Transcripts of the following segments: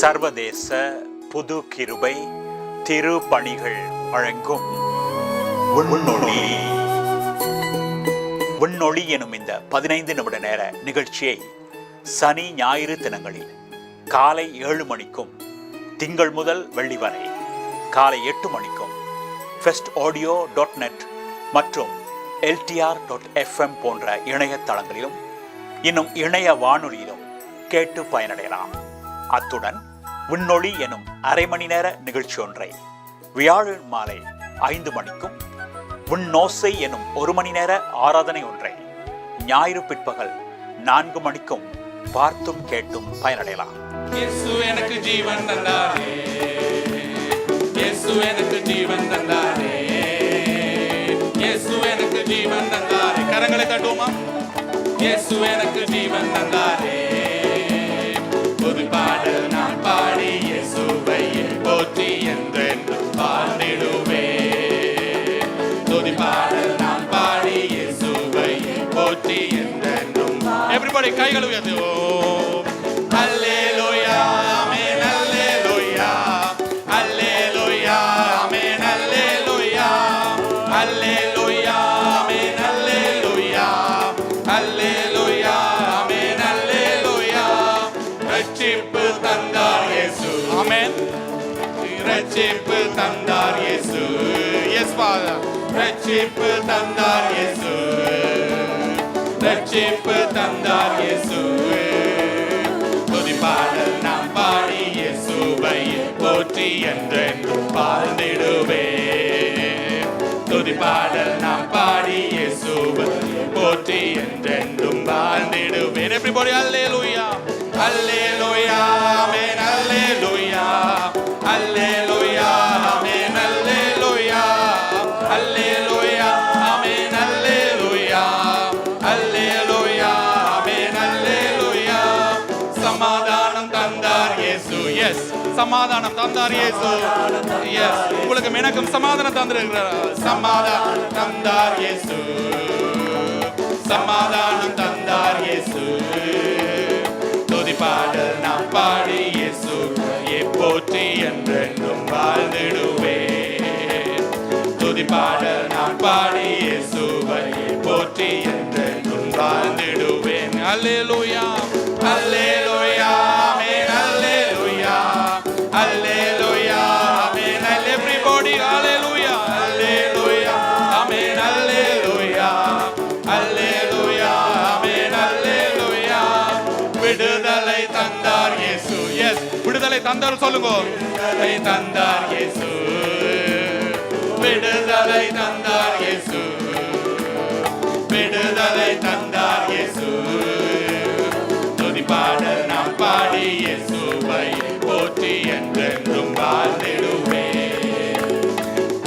சர்வதேச புது கிருபை திருப்பணிகள் வழங்கும் விண்ணொளி. விண்ணொளி எனும் இந்த 15 நிமிட நேர நிகழ்ச்சியை சனி ஞாயிறு தினங்களில் காலை 7 மணிக்கும் திங்கள் முதல் வெள்ளி வரை காலை 8 மணிக்கும் festaudio.net மற்றும் LTR.fm போன்ற இணையதளங்களிலும் இன்னும் இணைய வானொலியிலும் கேட்டு பயனடையலாம். அத்துடன் விண்ணொளி எனும் அரை மணி நேர நிகழ்ச்சி ஒன்றை வியாழன் மாலை 5 மணிக்கும், விண்ணோசை எனும் 1 மணி நேர ஆராதனை ஒன்றை ஞாயிறு பிற்பகல் 4 மணிக்கும் பார்த்தும் கேட்டும் பயனடையலாம். இயேசு எனக்கு ஜீவன் தந்தாரே, இயேசு எனக்கு ஜீவன் தந்தாரே, இயேசு எனக்கு ஜீவன் தந்தாரே. கரங்களை தட்டுவோமா? இயேசு எனக்கு ஜீவன் தந்தாரே. புது பாடல் நான் பாடி இயேசுவை போற்றி என்றென்றும் வாழ்ந்திடுவே. புது பாடல் நான் பாடி இயேசுவை போற்றி என்றென்றும். Everybody கைகளை உயர்த்துவோம். அல்லேலூயா ஆமென், அல்லேலூயா அல்லேலூயா ஆமென், அல்லேலூயா அல்லேலூயா ஆமென், அல்லேலூயா அல்லேலூயா ஆமென், அல்லேலூயா. ரட்சிப்பு தந்தார் இயேசு, ஆமென். ரட்சிப்பு தந்தார் இயேசு, எஸ் ஃபாதர். ரட்சிப்பு தந்தார் இயேசு, ரட்சிப்பு தந்தார் இயேசு. துதி பாடல் நாம் பாடி இயேசுவை போற்றி என்றென்றும் வாழ்ந்திடுவே. துதி பாடல் நாம் பாடி இயேசுவை போற்றி என்றென்றும் வாழ்ந்திடுவே. Everybody hallelujah hallelujah amen hallelujah hallelujah amen hallelujah hallelujah amen hallelujah hallelujah amen hallelujah. சமாதானம் தந்தார் இயேசு, எஸ். சமாதானம் தந்தார் இயேசு, எஸ். உங்களுக்கு எனக்கும் சமாதானம் தந்திருக்கிறார். சமாதானம் தந்தார் இயேசு, சமாதானம் தந்தார் இயேசு. துதி பாடல் நாம் பாடி இயேசுவை போற்றி என்றென்றும் வாழ்ந்திடுவே. துதி பாடல் நாம் பாடி இயேசுவை போற்றி என்றென்றும் வாழ்ந்திடுவேன். அல்லேலூயா அல்லேலூயா ஆமென், அல்லேலூயா அல்லேலூயா ஆமென். Everybody hallelujah hallelujah amen hallelujah hallelujah amen hallelujah. விடுதலை தந்தார் இயேசு, எஸ். விடுதலை தந்தார் சொல்லுங்க. விடுதலை தந்தார் இயேசு, விடுதலை தந்தார் இயேசு, விடுதலை தந்தார் இயேசு. துதி பாடல் நாம் பாடி இயேசுவை போற்றி என்றென்றும் வாழ்ந்திடுவே.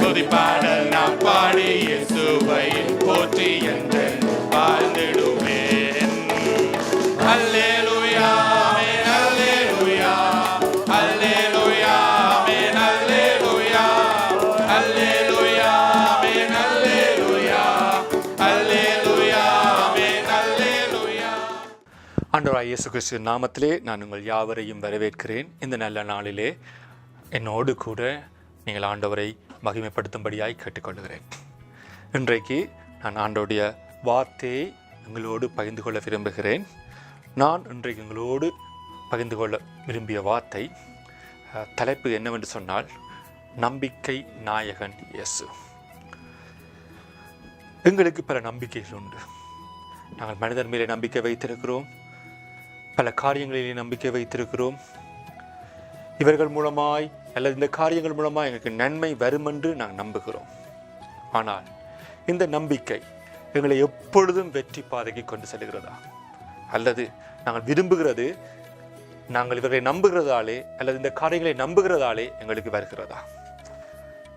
துதி பாடல் நாம் பாடி இயேசுவை போற்றி என்றென்றும் வாழ்ந்திடுவேன். அல்லேலூயா ஆமென் அல்லேலூயா அல்லேலூயா ஆமென் அல்லேலூயா அல்லேலூயா ஆமென் அல்லேலூயா அல்லேலூயா ஆமென் அல்லேலூயா. ஆண்டவராகிய இயேசு கிறிஸ்துவின் நாமத்திலே நான் உங்கள் யாவரையும் வரவேற்கிறேன். இந்த நல்ல நாளிலே என்னோடு கூட நீங்கள் ஆண்டவரை மகிமைப்படுத்தும்படியாய் கேட்டுக்கொள்கிறேன். இன்றைக்கு நான் ஆண்டவருடைய வார்த்தையை உங்களோடு பகிர்ந்து கொள்ள விரும்புகிறேன். நான் இன்றைக்கு உங்களோடு பகிர்ந்து கொள்ள விரும்பிய வார்த்தை தலைப்பு என்னவென்று சொன்னால், நம்பிக்கை நாயகன் இயேசு. எங்களுக்கு பல நம்பிக்கைகள் உண்டு. நாங்கள் மனிதர் மேலே நம்பிக்கை வைத்திருக்கிறோம், பல காரியங்களிலே நம்பிக்கை வைத்திருக்கிறோம். இவர்கள் மூலமாய் அல்லது இந்த காரியங்கள் மூலமாக எங்களுக்கு நன்மை வரும் என்று நாங்கள் நம்புகிறோம். ஆனால் இந்த நம்பிக்கை எங்களை எப்பொழுதும் வெற்றி பாதைக்கு கொண்டு செல்கிறதா, அல்லது நாங்கள் விரும்புகிறது நாங்கள் இவர்களை நம்புகிறதாலே அல்லது இந்த காரியங்களை நம்புகிறதாலே எங்களுக்கு வருகிறதா?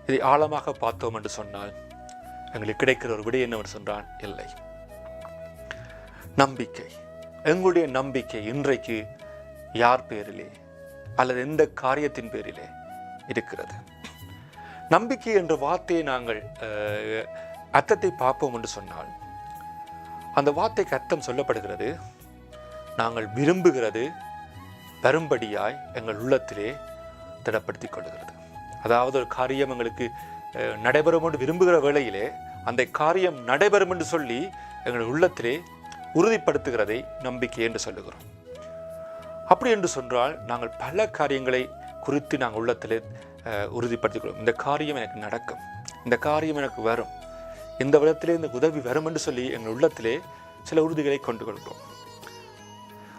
இதை ஆழமாக பார்த்தோம் என்று சொன்னால் எங்களுக்கு கிடைக்கிற ஒரு விடை என்னவென்று சொன்னால், இல்லை. நம்பிக்கை, எங்களுடைய நம்பிக்கை இன்றைக்கு யார் பேரிலே அல்லது எந்த காரியத்தின் பேரிலே இருக்கிறது? நம்பிக்கை என்ற வார்த்தையை நாங்கள் அர்த்தத்தை பார்ப்போம் என்று சொன்னால், அந்த வார்த்தைக்கு அர்த்தம் சொல்லப்படுகிறது, நாங்கள் விரும்புகிறது வரும்படியாய் எங்கள் உள்ளத்திலே திடப்படுத்திக் கொள்கிறது. அதாவது ஒரு காரியம் எங்களுக்கு நடைபெறும் என்று விரும்புகிற வேளையிலே அந்த காரியம் நடைபெறும் என்று சொல்லி எங்கள் உள்ளத்திலே உறுதிப்படுத்துகிறதை நம்பிக்கை என்று சொல்லுகிறோம். அப்படி என்று சொன்னால் நாங்கள் பல காரியங்களை குறித்து நாங்கள் உள்ளத்திலே உறுதிப்படுத்திக்கிறோம். இந்த காரியம் எனக்கு நடக்கும், இந்த காரியம் எனக்கு வரும், இந்த விதத்திலே இந்த உதவி வரும் என்று சொல்லி எங்கள் உள்ளத்திலே சில உறுதிகளை கொண்டு கொள்கிறோம்.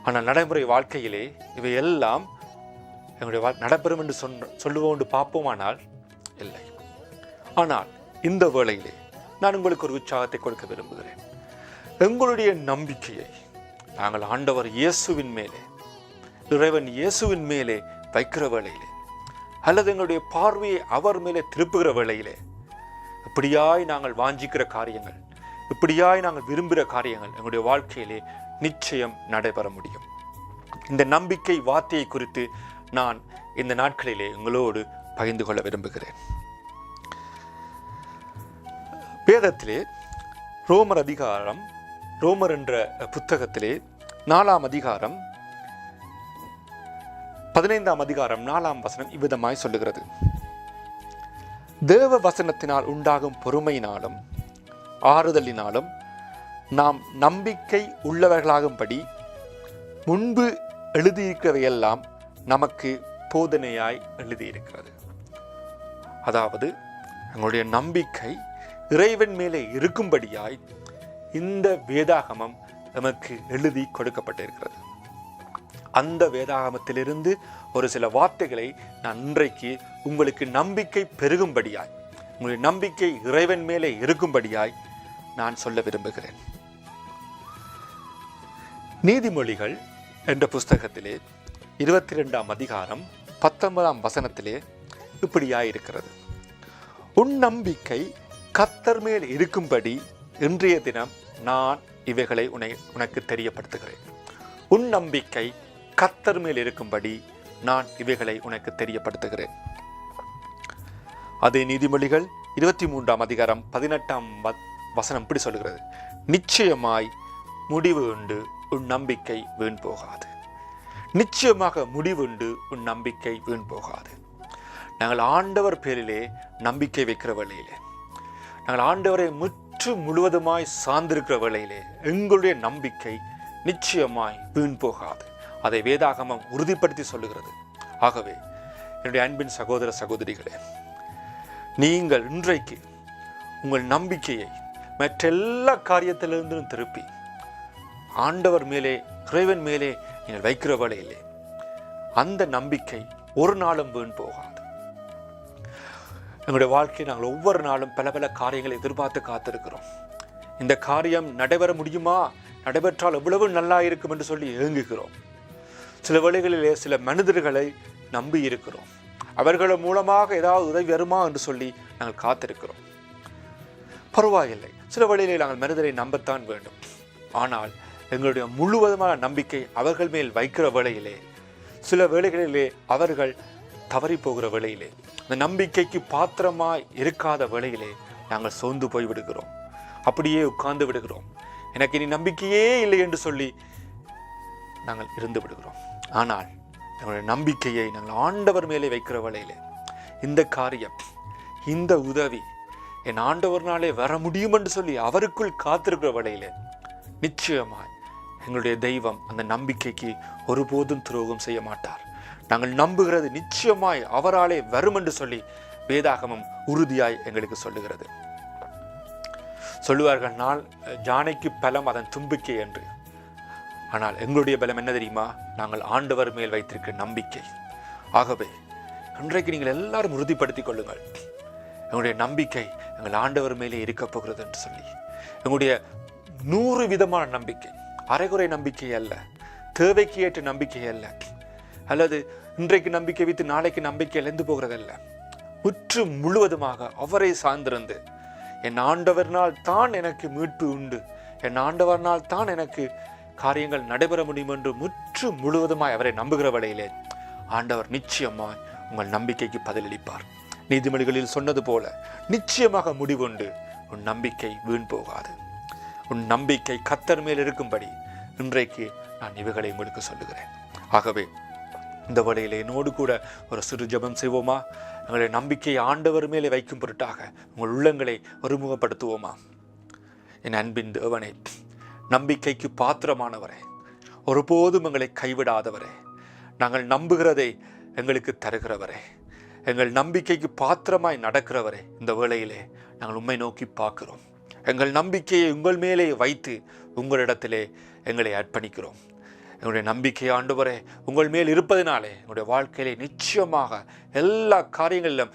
ஆனால் நடைமுறை வாழ்க்கையிலே இவை எல்லாம் எங்களுடைய நடைபெறும் என்று சொல்லுவோம் என்று பார்ப்போமானால் இல்லை. ஆனால் இந்த வேளையிலே நான் உங்களுக்கு ஒரு உற்சாகத்தை கொடுக்க விரும்புகிறேன். எங்களுடைய நம்பிக்கையை நாங்கள் ஆண்டவர் இயேசுவின் மேலே, இறைவன் இயேசுவின் மேலே வைக்கிற வேளையிலே, அல்லது எங்களுடைய பார்வையை அவர் மேலே திருப்புகிற வேளையிலே, இப்படியாய் நாங்கள் வாஞ்சிக்கிற காரியங்கள், இப்படியாய் நாங்கள் விரும்புகிற காரியங்கள் எங்களுடைய வாழ்க்கையிலே நிச்சயம் நடைபெற முடியும். இந்த நம்பிக்கை வார்த்தையை குறித்து நான் இந்த நாட்களிலே உங்களோடு பகிர்ந்து கொள்ள விரும்புகிறேன். வேதத்திலே ரோமர் என்ற புத்தகத்திலே 4ஆம் அதிகாரம் 15ஆம் அதிகாரம் 4ஆம் வசனம் இவ்விதமாய் சொல்லுகிறது: தேவ வசனத்தினால் உண்டாகும் பொறுமையினாலும் ஆறுதலினாலும் நாம் நம்பிக்கை உள்ளவர்களாகும்படி முன்பு எழுதியிருக்கிறவையெல்லாம் நமக்கு போதனையாய் எழுதியிருக்கிறது. அதாவது எங்களுடைய நம்பிக்கை இறைவன் மேலே இருக்கும்படியாய் இந்த வேதாகமம் நமக்கு எழுதி கொடுக்கப்பட்டிருக்கிறது. அந்த வேதாகமத்திலிருந்து ஒரு சில வார்த்தைகளை நான் இன்றைக்கு உங்களுக்கு நம்பிக்கை பெருகும்படியாய், உங்களுடைய நம்பிக்கை இறைவன் மேலே இருக்கும்படியாய் நான் சொல்ல விரும்புகிறேன். நீதிமொழிகள் என்ற புஸ்தகத்திலே 22ஆம் அதிகாரம் 19ஆம் வசனத்திலே இப்படியாயிருக்கிறது: உன் நம்பிக்கை கர்த்தர் மேல் இருக்கும்படி இன்றைய தினம் நான் இவைகளை உனக்கு தெரியப்படுத்துகிறேன். உன் நம்பிக்கை கர்த்தர் மேல் இருக்கும்படி நான் இவைகளை உனக்கு தெரியப்படுத்துகிறேன். அதே நீதிமொழிகள் 23ஆம் அதிகாரம் 18ஆம் வசனம் இப்படி சொல்கிறது: நிச்சயமாய் முடிவு உண்டு, உன் நம்பிக்கை வீண் போகாது. நிச்சயமாக முடிவுண்டு, உன் நம்பிக்கை வீண் போகாது. நாங்கள் ஆண்டவர் பேரிலே நம்பிக்கை வைக்கிற வேளையிலே, நாங்கள் ஆண்டவரை முழுவதுமாய் சார்ந்திருக்கிற வேளையிலே எங்களுடைய நம்பிக்கை நிச்சயமாய் வீண் போகாது. அதை வேதாகமம் உறுதிப்படுத்தி சொல்லுகிறது. ஆகவே என்னுடைய அன்பின் சகோதர சகோதரிகளே, நீங்கள் இன்றைக்கு உங்கள் நம்பிக்கையை மற்றெல்லா காரியத்திலிருந்தும் திருப்பி ஆண்டவர் மேலே, இறைவன் மேலே நீங்கள் வைக்கிற வேளையிலே அந்த நம்பிக்கை ஒரு நாளும் வீண் போகாது. எங்களுடைய வாழ்க்கையை நாங்கள் ஒவ்வொரு நாளும் பல பல காரியங்களை எதிர்பார்த்து காத்திருக்கிறோம். இந்த காரியம் நடைபெற முடியுமா, நடைபெற்றால் எவ்வளவு நல்லா இருக்கும் என்று சொல்லி ஏங்குகிறோம். சில வேளைகளிலே சில மனிதர்களை நம்பி இருக்கிறோம். அவர்கள் மூலமாக ஏதாவது உதவி வருமா என்று சொல்லி நாங்கள் காத்திருக்கிறோம். பரவாயில்லை, சில வேளையிலே நாங்கள் மனிதரை நம்பத்தான் வேண்டும். ஆனால் எங்களுடைய முழுவதுமான நம்பிக்கை அவர்கள் மேல் வைக்கிற வேளையிலே, சில வேளைகளிலே அவர்கள் தவறி போகிற வேளையிலே, அந்த நம்பிக்கைக்கு பாத்திரமாய் இருக்காத வேளையிலே நாங்கள் சோர்ந்து போய் விடுகிறோம். அப்படியே உட்கார்ந்து விடுகிறோம். எனக்கு இனி நம்பிக்கையே இல்லை என்று சொல்லி நாங்கள் இருந்து விடுகிறோம். ஆனால் எங்களுடைய நம்பிக்கையை நாங்கள் ஆண்டவர் மேலே வைக்கிற வேளையிலே, இந்த காரியம், இந்த உதவி என் ஆண்டவர்னாலே வர முடியும் என்று சொல்லி அவருக்குள் காத்திருக்கிற வேளையிலே நிச்சயமாய் எங்களுடைய தெய்வம் அந்த நம்பிக்கைக்கு ஒருபோதும் துரோகம் செய்ய மாட்டார். நாங்கள் நம்புகிறது நிச்சயமாய் அவராலே வரும் என்று சொல்லி வேதாகமம் உறுதியாய் எங்களுக்கு சொல்லுகிறது. சொல்லுவார்கள், நாள் யானைக்கு பலம் அதன் தும்பிக்கை என்று. ஆனால் எங்களுடைய பலம் என்ன தெரியுமா? நாங்கள் ஆண்டவர் மேல் வைத்திருக்கிற நம்பிக்கை. ஆகவே இன்றைக்கு நீங்கள் எல்லாரும் உறுதிப்படுத்திக் கொள்ளுங்கள், எங்களுடைய நம்பிக்கை எங்கள் ஆண்டவர் மேலே இருக்க போகிறது என்று சொல்லி. எங்களுடைய 100 விதமான நம்பிக்கை, அரைகுறை நம்பிக்கை அல்ல, தேவைக்கு ஏற்ற நம்பிக்கை அல்ல, அல்லது இன்றைக்கு நம்பிக்கை வைத்து நாளைக்கு நம்பிக்கை இழந்து போகிறதல்ல. முற்று முழுவதுமாக அவரை சார்ந்திருந்து, என் ஆண்டவர்னால் தான் எனக்கு மீட்பு உண்டு, என் ஆண்டவர்னால் தான் எனக்கு காரியங்கள் நடைபெற முடியும் என்று முற்று முழுவதுமாய் அவரை நம்புகிற வேளையிலே ஆண்டவர் நிச்சயமாய் உங்கள் நம்பிக்கைக்கு பதிலளிப்பார். நீதிமொழிகளில் சொன்னது போல நிச்சயமாக முடிவுண்டு, உன் நம்பிக்கை வீண் போகாது. உன் நம்பிக்கை கர்த்தர் மேல் இருக்கும்படி இன்றைக்கு நான் இவைகளை உங்களுக்கு சொல்லுகிறேன். ஆகவே இந்த வழியில் என்னோடு கூட ஒரு சிறு ஜெபம் செய்வோமா? எங்களுடைய நம்பிக்கையை ஆண்டவர் மேலே வைக்கும் பொருட்டாக உங்கள் உள்ளங்களை ஒருமுகப்படுத்துவோமா? என் அன்பின் தேவனே, நம்பிக்கைக்கு பாத்திரமானவரே, ஒருபோதும் எங்களை கைவிடாதவரே, நாங்கள் நம்புகிறதை எங்களுக்கு தருகிறவரே, எங்கள் நம்பிக்கைக்கு பாத்திரமாய் நடக்கிறவரே, இந்த வேளையிலே நாங்கள் உம்மை நோக்கி பார்க்கிறோம். எங்கள் நம்பிக்கையை உங்கள் மேலே வைத்து உங்களிடத்திலே எங்களை அர்ப்பணிக்கிறோம். எங்களுடைய நம்பிக்கை ஆண்டவரே உங்கள் மேல் இருப்பதினாலே எங்களுடைய வாழ்க்கையிலே நிச்சயமாக எல்லா காரியங்களிலும்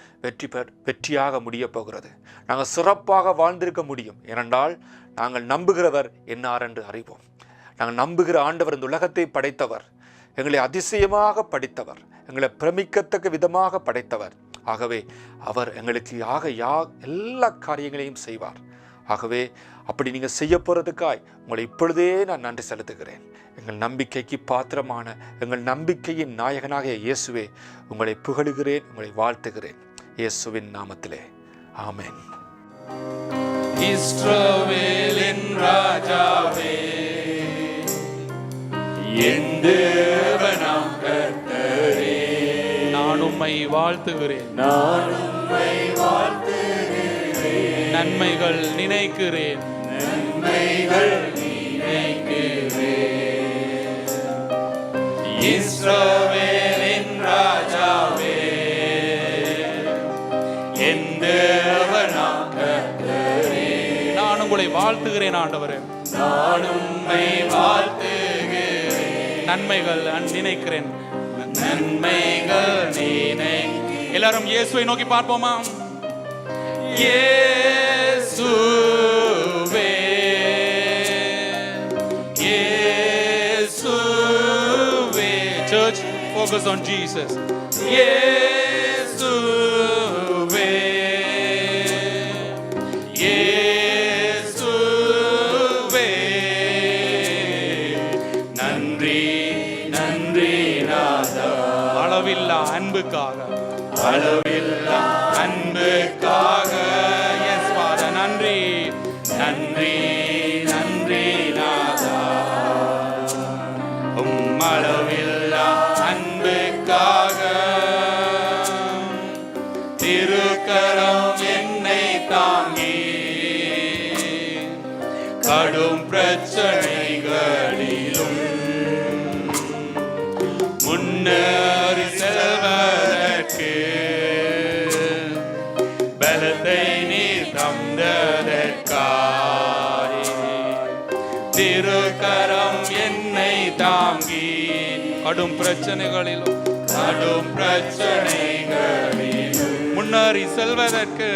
வெற்றியாக முடிய போகிறது. நாங்கள் சிறப்பாக வாழ்ந்திருக்க முடியும். ஏனென்றால் நாங்கள் நம்புகிறவர் என்னார் என்று அறிவோம். நாங்கள் நம்புகிற ஆண்டவர் இந்த உலகத்தை படைத்தவர், எங்களை அதிசயமாக படைத்தவர், எங்களை பிரமிக்கத்தக்க விதமாக படைத்தவர். ஆகவே அவர் எங்களுக்கு எல்லா காரியங்களையும் செய்வார். ஆகவே அப்படி நீங்கள் செய்ய போகிறதுக்காய் உங்களை இப்பொழுதே நான் நன்றி செலுத்துகிறேன். எங்கள் நம்பிக்கைக்கு பாத்திரமான எங்கள் நம்பிக்கையின் நாயகனாகிய இயேசுவே, உங்களை புகழுகிறேன், உங்களை வாழ்த்துகிறேன். இயேசுவின் நாமத்திலே ஆமென். இஸ்ரவேலின் ராஜாவே, என் தேவனாம் கர்த்தரே, நான் உம்மை வாழ்த்துகிறேன், நான் உம்மை வாழ்த்துகிறேன். நன்மைகள் நினைக்கிறேன், நன்மைகள் நினைக்கிறேன். இஸ்ரவேலின் ராஜாவே, என் தேவனாம் கர்த்தரே, நான் உங்களை வாழ்த்துகிறேன் ஆண்டவரே, நான் உம்மை வாழ்த்துகிறேன். நன்மைகள் நினைக்கிறேன், நன்மைகள் நினை. எல்லாரும் இயேசுவை நோக்கி பார்ப்போமா? இயேசுவே, இயேசுவே. Church, focus on Jesus. இயேசுவே, இயேசுவே. நன்றி நன்றி நாதா, அளவில்லா அன்புக்காக, அளவில்லா அன்புக்காக. எஸ் ஃபாதர், நன்றி நன்றி நன்றி நாதா, அளவில்லா அன்புக்காக. திருக்கரம் என்னை தாங்கி கடும் பிரச்சனைகளிலும் முன்னேறி செல்வதற்கு பலத்தை நீர் தந்ததற்காய். திருக்கரம் என்னை தாங்கி கடும் பிரச்சனைகளிலும் முன்னேறி செல்வதற்கு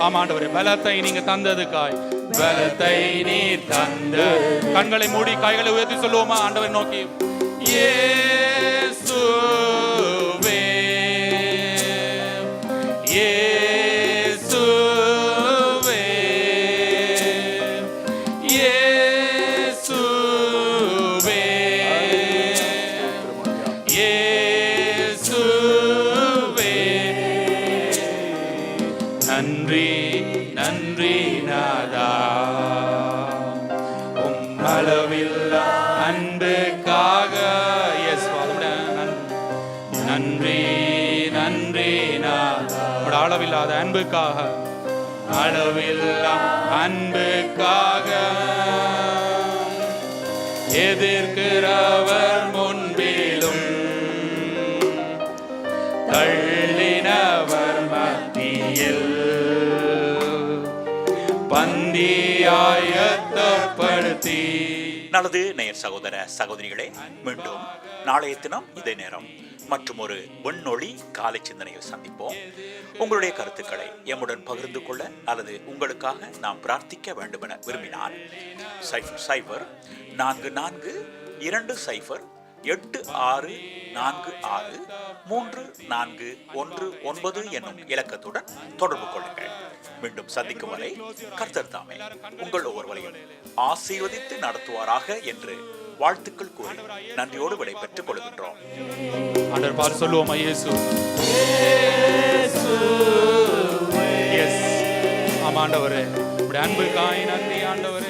ஆமாண்டவரே, பலத்தை நீங்க தந்ததுக்காய், பலத்தை நீர் தந்த. கண்களை மூடி கைகளை உயர்த்தி சொல்லுவோமா ஆண்டவரை நோக்கி? இயேசுவே, இயேசுவே, இயேசுவே, இயேசுவே. நன்றி நன்றி நாதா, அளவில்லா அன்புக்காக. நன்றி நன்றி நாதா, அளவில்லாத அன்புக்காக, அளவில்லா அன்புக்காக. எதிர்க்கிறவர் முன்பிலும் தள்ளினவர் மத்தியில் பந்தியாயத்தப்படுத்தி. நல்லது நேயர் சகோதர சகோதரிகளே, மீண்டும் நாளைய தினம் இதே நேரம் மற்றும் ஒரு விண்ணொளி காலை சிந்தனையில் சந்திப்போம். உங்களுடைய கருத்துக்களை எம்முடன் பகிர்ந்து கொள்ள அல்லது உங்களுக்காக நாம் பிரார்த்திக்க வேண்டும் என விரும்பினால் 004486463419 என்னும் இலக்கத்துடன் தொடர்பு கொள்ளுங்கள். மீண்டும் சந்திக்கும் வரை கர்த்தர் தாமே உங்கள் ஒவ்வொருவரையும் ஆசீர்வதித்து நடத்துவாராக என்று வாழ்த்துக்கள் கூறி நன்றியோடு விடை பெற்றுக் கொள்கின்றோம். ஆண்டவர் பார்த்து சொல்லுவோமா? இயேசு. எஸ், ஆமா ஆண்டவரே, உடைய அன்புக்காய் நன்றி ஆண்டவரே.